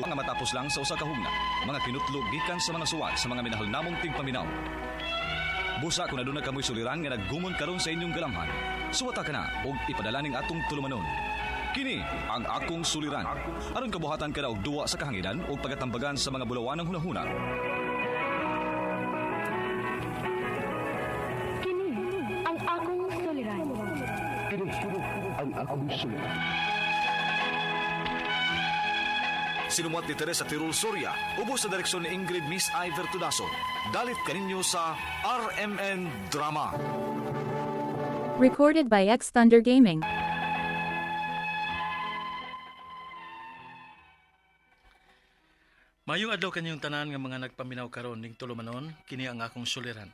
nga matapos lang sa usa ka hugna, mga kinutlog gikan sa mga suwat sa mga minahal namong tigpaminaw. Busa kung aduna kamoy suliran nga naggumon karon sa inyong galamhan, suwata ka na og ipadala ning atong tulumanon. Kini ang akong suliran. Aron kabuhatan ka na og duwa sa kahanginan o pagatambagan sa mga bulawan ng hunahuna. Kini ang akong suliran. Ang akong suliran. Sinumat ni Teresa Tirul Soria, ubos sa direksyon ni Ingrid Miss Iver Tudaso. Dalit kaninyo sa RMN Drama. Recorded by X Thunder Gaming. Mayong adlaw kanyong tanan nga mga nagpaminaw karon ning tulumanon, kini ang akong suliran.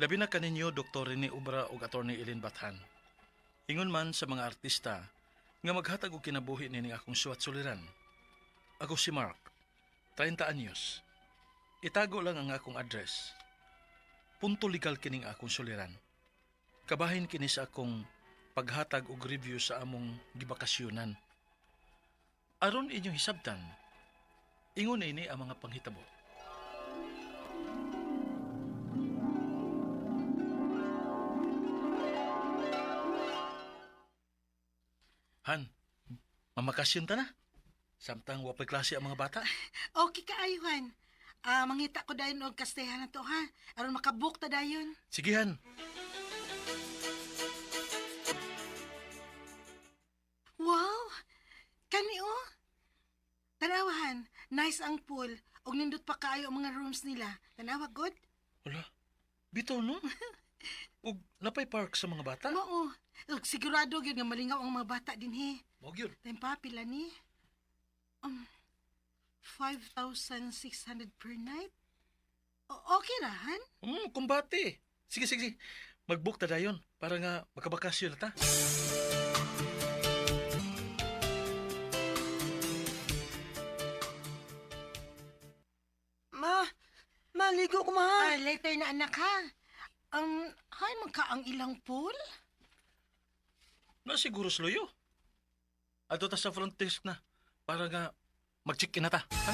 Labi na kaninyo Dr. Rene Ubra ug Attorney Elin Bathan. Ingon man sa mga artista nga maghatag og kinabuhi nining akong suwat suliran. Ako si Mark, 30 anyos. Itago lang ang akong address. Punto legal kining akong suliran. Kabahin kini sa akong paghatag og review sa among gibakasyonan. Aron inyong hisabtan, ingon ini ang mga panghitabo. Han, mamakasyon ta na. Samtang wapay klase ang mga bata. Okay ka, ayuhan. Mangita ko dayon og kastehan na to, ha? Aron makabook ta dayon. Sige, Han. Wow! Kani, oh. Tanawahan, nice ang pool. Og nindot pa kaayo ang mga rooms nila. Tanawa, good? Wala. Bitaw, no? Ug napay park sa mga bata? Oo. Ug sigurado gyud nga malingaw ang mga bata din, he. Mao gyud. Tempa, pila ni? 5,600 per night? Okay ra, han? Kumbate. Sige, sige. Mag-book ta dayon para nga makabakasyon na ta. Maligo ko, mahal. Later na, anak, ha? Hay, magka ang ilang pool? Na siguro sloyo. Ato ta sa front desk na para nga mag-check-in na ta. Ha?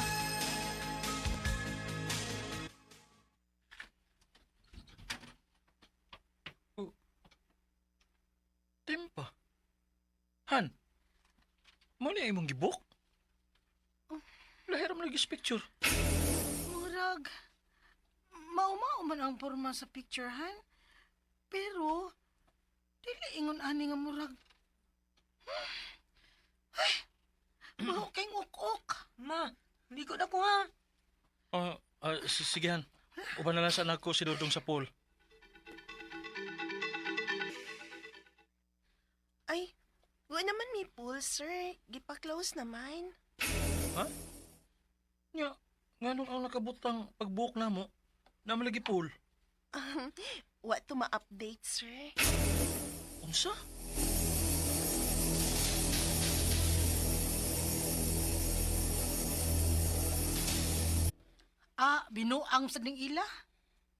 Oh. Tempa. Han, mo ni imong gibok? Lahir mo nagis picture. Murag, mao man ang porma sa picture, han? Pero, dili ingon ani nga murag. Ay, mao kay ngok-ok. Ma, ligo na ko ha. Sige Han. Uban na lang saan ako sinudong sa pool. Ay, wa naman may pool, sir. Gipa-close naman. Ha? Nga, nga nung ang nakabutang pag-book na mo, na malagi pool. Wa to ma-update, sir. Unsa? Binuang sa ding ila.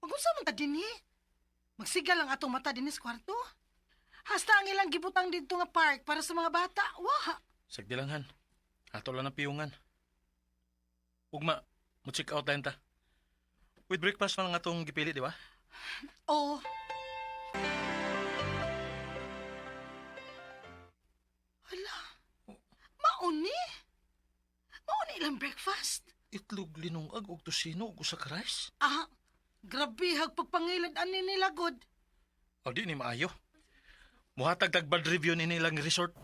Magunsa man ta dinhi? Magsigal ang atong mata dinhi sa kwarto. Hasta ang ilang gibutang didto nga park para sa mga bata. Wah! Sagdi lang Han. Ato lang ang piyungan. Ugma, mo check out tayo ta. With breakfast man ang atong gipili, di ba? Oh. Hala. Mauni? Mauni ilang breakfast? Itlog linungag og tosino og usa ka rice. Grabe hag pagpangilad ani nila god. O di ni maayo. Muhatag tag bad review ni nilang resort.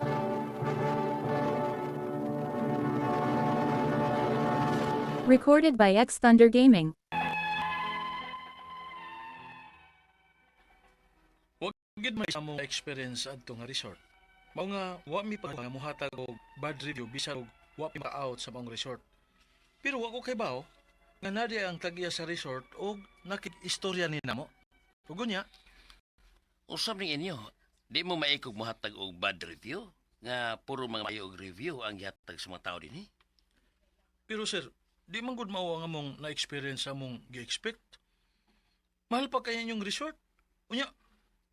Recorded by X Thunder Gaming. Gid may sa mong experience adto nga resort. Mao nga wa mi pa nga muhatag og bad review bisan og wa mi out sa mong resort. Pero wa ko kay bao nga nadi ang tagiya sa resort og nakik-istorya ni namo. Ug unya, Usab ning inyo, di mo maikog mohatag og bad review nga puro mga mayo og review ang gihatag sa mga tao dinhi. pero sir, di man gud mao ang among na-experience sa among gi-expect. Mahal pa kaya yung resort. Unya,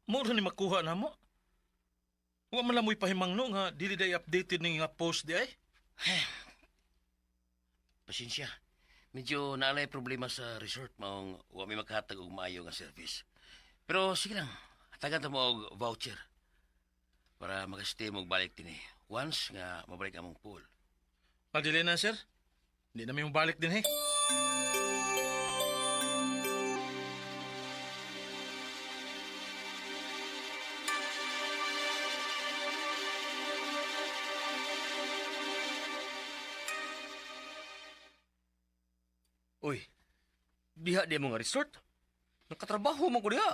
mura ni makuha na mo. Wa man lang mo'y pahimangno nga dili day updated ni nga post di ay. pasensya. Medyo naalay problema sa resort maong wa may makahatag og maayo nga service. Pero sige lang, hatagan ta mo og voucher para makastay mo og balik dinhi once nga mabalik among pool. Madili na, sir. Hindi na may balik din, eh. Uy, diha di mo nga resort. Nakatrabaho mo ko diha.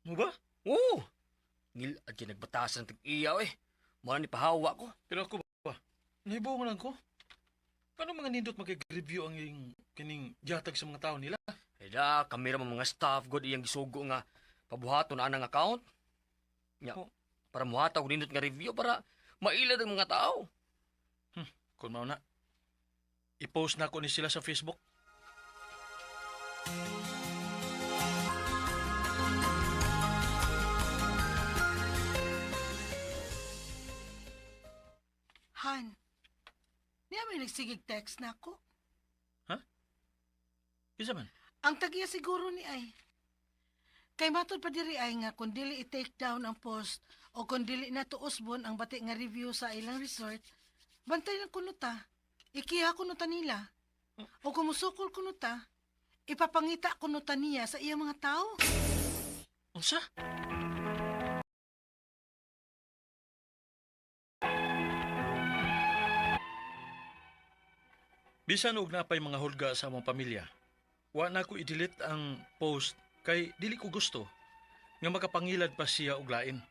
Mo ba? Oo. Ngil at yung nagbatasan ng tig-iyaw eh. Mula ni pahawa ko. Pero ako ba? Nahibaw lang ko. Paano mga nindot mag-review ang kining yatag sa mga tao nila? Eh da, kamera mo mga staff, god iyang gisugo nga pabuhaton na anang account. Nya, Oh. para muhata ko nindot nga review para mailad ang mga tao. Kung mao na, i-post na ko ni sila sa Facebook. Han, niya may nagsigig text na ako. Isa man. Ang tagiya siguro ni ay. Kay matod pa diri ay nga kung dili i-take down ang post o kung dili na tuusbon ang bati nga review sa ilang resort, bantay lang kuno ta. Ikiha kuno ta nila. O kung musukol kuno ta, ipapangita kuno ta niya sa iyang mga tao. Unsa? Bisan og napay mga hulga sa among pamilya, wa na ko i-delete ang post kay dili ko gusto nga makapangilad pa siya og lain.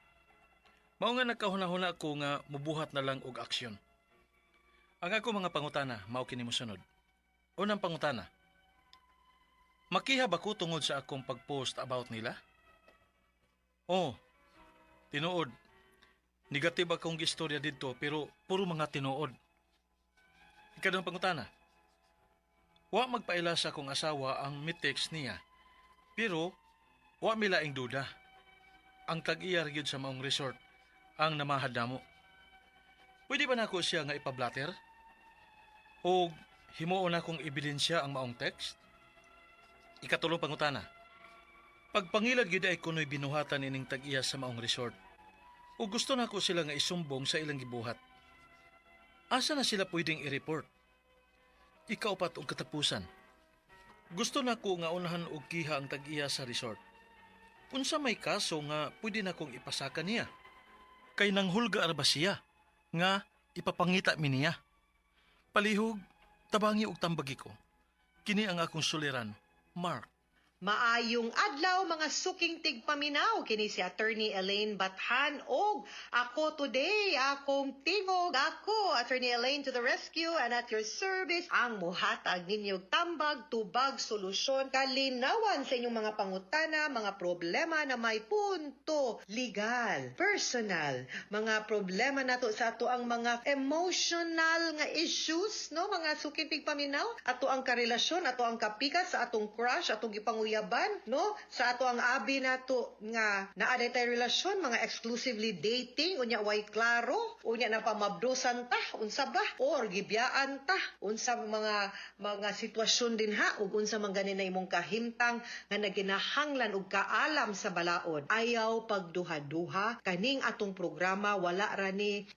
Mao nga nagkahuna-huna ko nga mubuhat na lang og aksyon. Ang ako mga pangutana mao kini mosunod. Unang pangutana. Makihab ako tungod sa akong pag-post about nila? Oh, tinuod. Negative akong istorya dito pero puro mga tinuod. Ikadong pangutana. Wa magpaila sa akong asawa ang mitex niya. Pero wa milaing duda. Ang tag-iya gyud sa maong resort ang namahad namo. Pwede ba nako siya nga ipablatter? O himuon akong ebidensya ang maong text? Ikatulong pangutana. Pagpangilad gyud ay kunoy binuhatan ining tag-iya sa maong resort. O gusto nako sila nga isumbong sa ilang gibuhat. Asa na sila pwedeng i-report? Ikaw pat og katapusan. Gusto nako nga unahan og kiha ang tag-iya sa resort. Unsa may kaso nga pwede na kong ipasaka niya? Kay nang hulga ba siya nga ipapangita mi niya? Palihog, tabangi og tambagi ko. Kini ang akong suliran, Mark. Maayong adlaw mga suking tigpaminaw kini si Attorney Elaine Bathan og ako today akong tingog ako Attorney Elaine to the rescue and at your service ang muhatag ninyong tambag tubag solusyon kalinawan sa inyong mga pangutana mga problema na may punto legal personal mga problema nato sa ato ang mga emotional nga issues no mga suking tigpaminaw ato ang karelasyon ato ang kapikas sa atong crush atong gipanguyaban no sa ato ang abi nato nga naa tay relasyon mga exclusively dating unya way klaro unya na pamabdosan ta unsa ba or gibiyaan ta unsa mga sitwasyon din ha ug unsa man ganin na imong kahimtang nga naginahanglan og kaalam sa balaod ayaw pagduha-duha kaning atong programa wala ra ni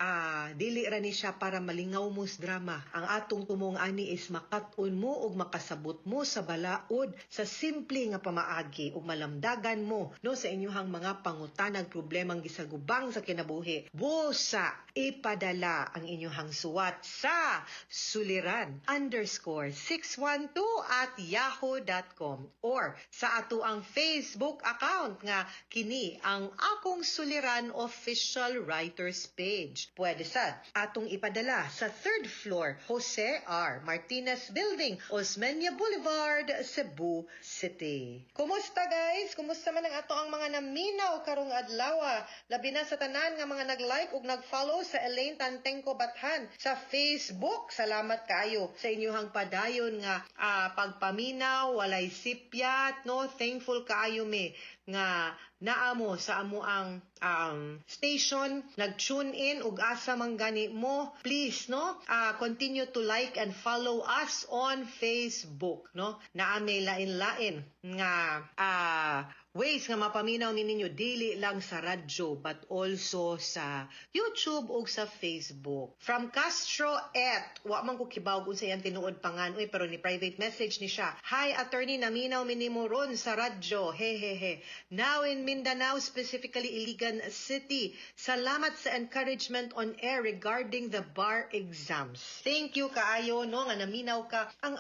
dili ra ni siya para malingaw mo sa drama ang atong tumong ani is makat-on mo ug makasabot mo sa balaod sa simple nga pamaagi ug malamdagan mo no sa inyong mga pangutanag problemang gisagubang sa kinabuhi. Busa ipadala ang inyong suwat sa suliran_612@yahoo.com or sa ato ang Facebook account nga kini ang Akong Suliran Official Writers Page. Pwede sad atong ipadala sa 3rd floor Jose R. Martinez Building, Osmeña Boulevard, Cebu City. Kumusta guys? Kumusta man ang ato ang mga naminaw karong adlaw? Labi na sa tanan nga mga nag-like ug nag-follow sa Elaine Tantengco Bathan sa Facebook. Salamat kaayo sa inyong padayon nga pagpaminaw, walay sipyat, no? Thankful kaayo me nga naamo sa amo ang station, nag-tune in ug asa man gani mo, please, no? Continue to like and follow us on Facebook, no? Naame lain-lain nga ways nga mapaminaw ni ninyo dili lang sa radyo but also sa YouTube ug sa Facebook. From Castro wa man ko kibaw kung sa iyang tinuod pangan pero ni private message ni siya. Hi attorney, naminaw minimo ron sa radyo. Hehehe. Now in Mindanao, specifically Iligan City. Salamat sa encouragement on air regarding the bar exams. Thank you kaayo no nga naminaw ka. Ang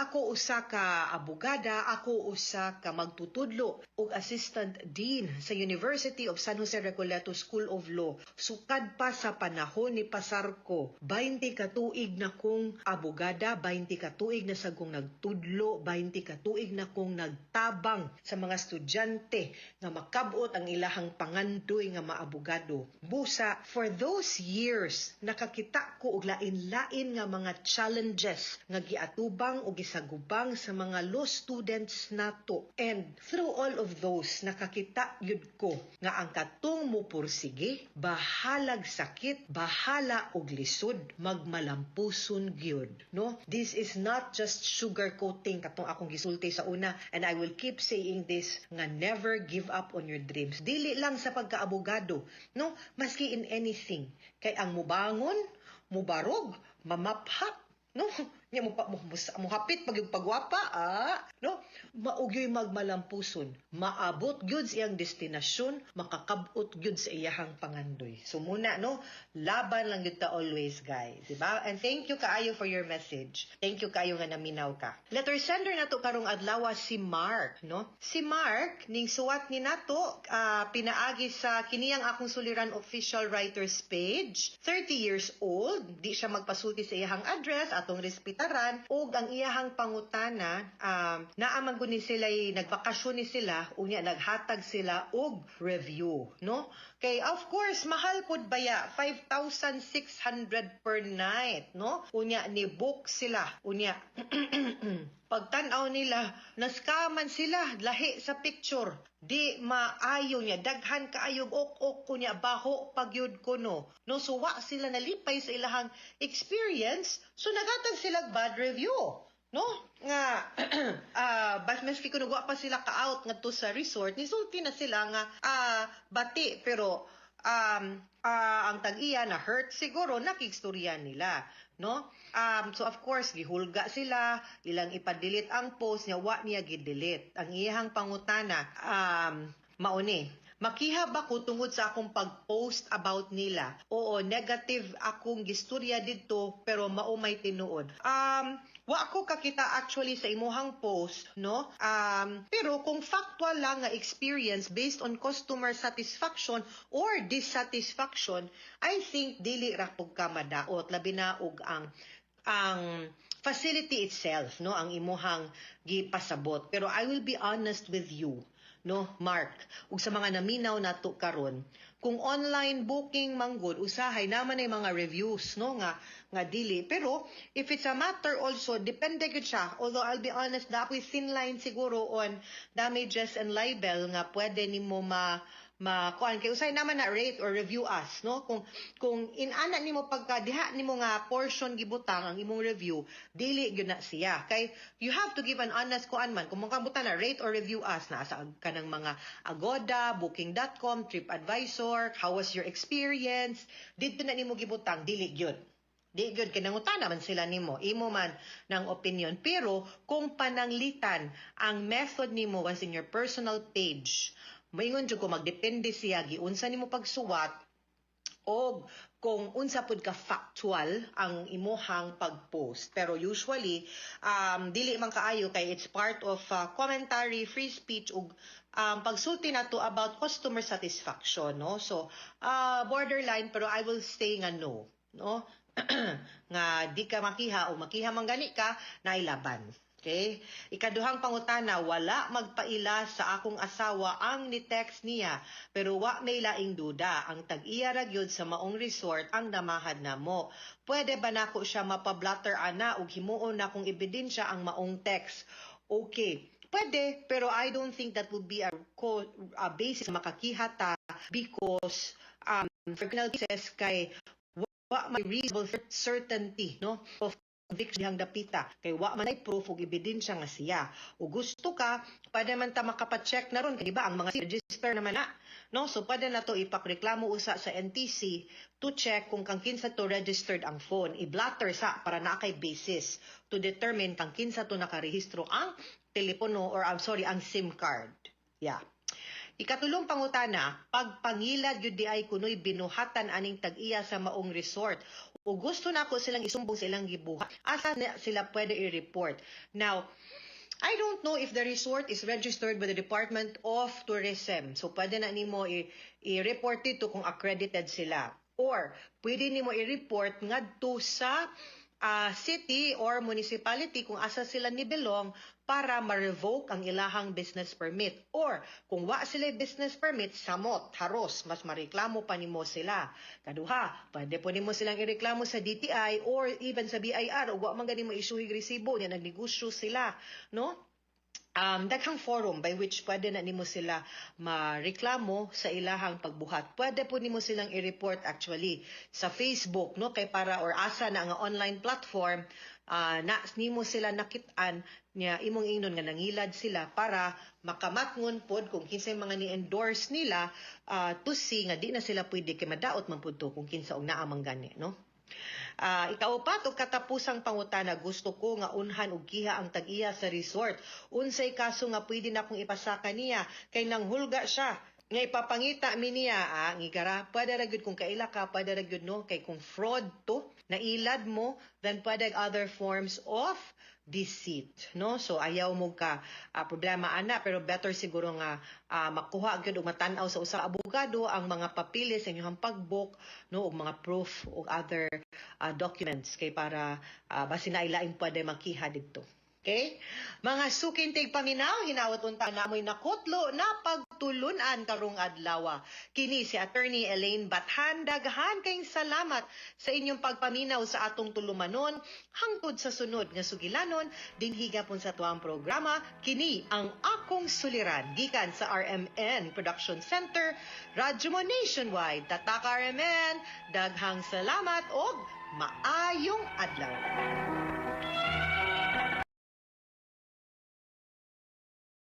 ako usa ka abogada, ako usa ka magtutudlo ug Assistant Dean sa University of San Jose Recoleto School of Law. Sukad pa sa panahon ni Pasarko, 20 ka tuig na kong abogada, 20 ka tuig na sa kong nagtudlo, 20 ka tuig na kong nagtabang sa mga estudyante nga makabot ang ilahang pangandoy nga maabogado. Busa, for those years, nakakita ko og lain-lain nga mga challenges nga giatubang o gisagubang sa mga law students nato. And through all of those, nakakita yun ko nga ang katong mo pursige, bahalag sakit, bahala og lisod, magmalampuson gyud. No? This is not just sugarcoating katong akong gisulti sa una, and I will keep saying this nga never give up on your dreams. Dili lang sa pagkaabogado, no? Maski in anything. Kay ang mubangon, mubarog, mamaphat, no? Nya mo hapit pag yung pagwapa, no? Maugyoy magmalampuson, maabot gyud sa iyang destinasyon, makakabot gyud sa iyahang pangandoy. So muna, no? Laban lang gyud ta always, guys, di ba? And thank you kaayo for your message. Thank you kaayo nga naminaw ka. Letter sender nato karong adlaw si Mark, no? Si Mark ning suwat ni nato pinaagi sa kiniyang akong suliran official writers page. 30 years old, di siya magpasulti sa iyahang address, atong respetaran, ug ang iyahang pangutana, naaman ko ni sila, nagbakasyon ni sila, unya naghatag sila og review, no? Kay of course mahal pud baya, 5,600 per night, no? Unya ni book sila, unya pagtan-aw nila, naskaman sila, lahi sa picture. Di maayo niya, daghan kaayog ok-ok ko niya, baho pagyud ko no. No, suwa sila nalipay sa ilahang experience, so nagatag sila bad review. No? Nga, maski kung nagwa pa sila ka-out nga to sa resort, nisulti na sila nga, bati, pero ang tag-iya na hurt siguro, nakikstorya nila. No? So of course, gihulga sila, ilang ipadelete ang post niya, wa niya gidelete. Ang iyahang pangutana, mauni, makiha ba ko tungod sa akong pag-post about nila? Oo, negative akong gistorya dito, pero maumay tinuod. Wa ako kakita actually sa imuhang post, no? Pero kung factual lang nga experience based on customer satisfaction or dissatisfaction, I think dili ra pug ka madaot, labi na og ang facility itself, no, ang imuhang gipasabot. Pero I will be honest with you, no, Mark, ug sa mga naminaw nato karon, kung online booking manggod, usahay naman ay mga reviews, no, nga dili. Pero if it's a matter also, depende gud siya. Although I'll be honest, dapat thin line siguro on damages and libel nga pwede nimo kuan kay usay naman na rate or review us, no? Kung inana nimo pagka diha nimo nga portion gibutang ang imong review, dili gyud na siya. Kay you have to give an honest kuan man kung makabutan na rate or review us na sa kanang mga Agoda, booking.com, TripAdvisor, how was your experience? Dito na nimo gibutang, dili gyud. Di gyud kinangutan naman sila nimo, imo man ng opinion. Pero kung pananglitan ang method nimo was in your personal page, maingon jud ko magdepende siya giunsa nimo pagsuwat o kung unsa pud ka factual ang imuhang pagpost. Pero usually dili man kaayo kay it's part of commentary, free speech ug pagsulti nato about customer satisfaction, no? So borderline, pero I will say nga no, no? Nga di ka makiha o makiha man gani ka, nailaban. Okay? Ikaduhang pangutana, wala magpaila sa akong asawa ang ni-text niya, pero wa may laing duda. Ang tag-iya ra gyud sa maong resort ang namahad namo. Pwede ba nako siya mapablatter ana ug himuon na kung ebidensya ang maong text? Okay. Pwede, pero I don't think that would be a basis makakihata because for criminal cases kay wa may reasonable certainty no of conviction dihang dapita kay wa man ay proof ug ebidensya nga siya o gusto ka pwede man ta makapacheck na ron kay di ba ang mga register naman na no so pwede na to ipakreklamo usa sa NTC to check kung kang kinsa to registered ang phone i-blatter sa para na kay basis to determine kang kinsa to nakarehistro ang telepono or ang SIM card yeah. Ikatulong pangutana, pagpangilad yun di ay kuno'y binuhatan aning tag-iya sa maong resort. O gusto na ako silang isumbong sa ilang gibuhat. Asa na sila pwede i-report? Now, I don't know if the resort is registered by the Department of Tourism. So, pwede na nimo i-report dito kung accredited sila. Or, pwede nimo i-report ngadto sa city or municipality kung asa sila ni belong para ma-revoke ang ilahang business permit. Or, kung wa sila business permit, samot, haros, mas mareklamo pa nimo sila. Kaduha, pwede po nimo silang ireklamo sa DTI or even sa BIR o wa man gani mo isuhig resibo niya nagnegosyo sila, no? Daghang forum by which pwede na nimo sila mareklamo sa ilahang pagbuhat. Pwede po nimo silang i-report actually sa Facebook, no? Kay para or asa na nga online platform na nimo sila nakit-an niya imong ingnon nga nangilad sila para makamatngon pod kung kinsay mga ni-endorse nila to see nga di na sila pwede kay madaot man pud to kung kinsa og naa man gani, no? Ikaupat og katapusang pangutana, gusto ko nga unhan og giha ang tag-iya sa resort. Unsay kaso nga pwede na kong ipasaka niya kay nanghulga siya nga ipapangita mi niya ngigara pwede ra gyud kung kaila ka pwede ra gyud no kay kung fraud to nailad mo then pwede other forms of deceit, no? So ayaw mo ka problema ana pero better siguro nga makuha gyud og matan-aw sa usa ka abogado ang mga papilis sa inyong pag-book, no, og mga proof og other documents kay para basi nailaing pwede makiha didto. Okay? Mga sukintig paminaw, hinawat unta namoy nakutlo na pagtulunan karong adlaw. Kini si Attorney Elaine Bathan, daghan kayong salamat sa inyong pagpaminaw sa atong tulumanon hangtod sa sunod nga sugilanon dinhi gapon sa tuang programa. Kini ang akong suliran gikan sa RMN Production Center, Radyo Mo Nationwide. Tatak RMN, daghang salamat og maayong adlaw.